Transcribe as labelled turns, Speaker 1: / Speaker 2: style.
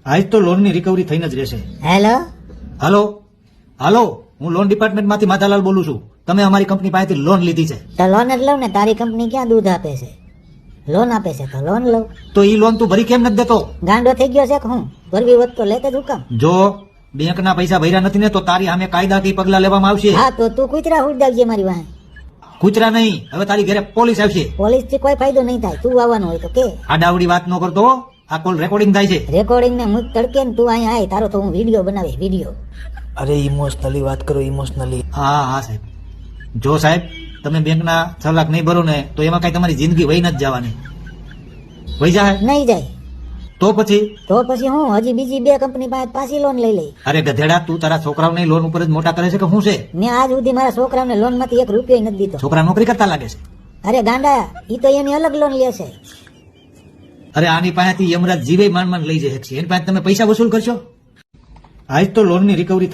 Speaker 1: આજ તો લોનની રિકવરી થઈને જ રહેશે.
Speaker 2: હેલો,
Speaker 1: હાલો હાલો, હું લોન ડિપાર્ટમેન્ટમાંથી માધાલાલ બોલું છું. તમે અમારી કંપની પાસેથી લોન લીધી છે.
Speaker 2: તો લોન જ લઉં ને. તારી કંપની ક્યાં દૂધ આપે છે? લોન આપે છે તો લોન લઉં.
Speaker 1: તો ઈ લોન તું ભરી કેમ નથી દેતો?
Speaker 2: ગાંડો થઈ ગયો છે કે હું? ભરવી હોત તો લેતે જ હુકમ.
Speaker 1: જો બેંકના પૈસા ભર્યા નથી ને તો તારી સામે કાયદાકીય પગલા લેવામાં આવશે.
Speaker 2: હા તો તું કૂતરા ઉડ દાવજે મારી વાહે.
Speaker 1: કૂતરા નહીં, હવે તારી ઘરે પોલીસ આવશે.
Speaker 2: પોલીસ થી કોઈ ફાયદો નહીં થાય. તું આવવાનું હોય તો કે.
Speaker 1: આડાવડી વાત ન કરતો. આ કોલ રેકોર્ડિંગ થાય છે.
Speaker 2: રેકોર્ડિંગ ને મુક તડકે ને તું અહીંયા આય. તારો તો હું વિડીયો બનાવી વિડીયો.
Speaker 3: અરે ઇમોશનલી વાત કરો, ઇમોશનલી.
Speaker 1: હા હા સાહેબ. જો સાહેબ તમે બેંકના 6 લાખ નહીં ભરો ને તો એમાં કઈ તમારી જિંદગી વહી નથી જવાની. વહી જાય
Speaker 2: નહીં જાય
Speaker 1: તો પછી
Speaker 2: હું હજી બીજી 2 કંપની પાસે પાછી લોન લઈ લઈ.
Speaker 1: અરે ગધેડા, તું તારા છોકરાઓને લોન ઉપર જ મોટા કરે છે કે શું છે?
Speaker 2: મેં આજ સુધી મારા છોકરાઓને લોન માંથી 1 રૂપિયો નથી દીધો.
Speaker 1: છોકરા નોકરી કરતા લાગે છે.
Speaker 2: અરે ગાંડા, ઈ તો એની અલગ લોન લે છે.
Speaker 1: અરે આની પાસેથી યમરાજ જીવે માંડ માંડ લઈ જાય છે. એની પાસે તમે પૈસા વસૂલ કરશો. આજ તો લોનની રિકવરી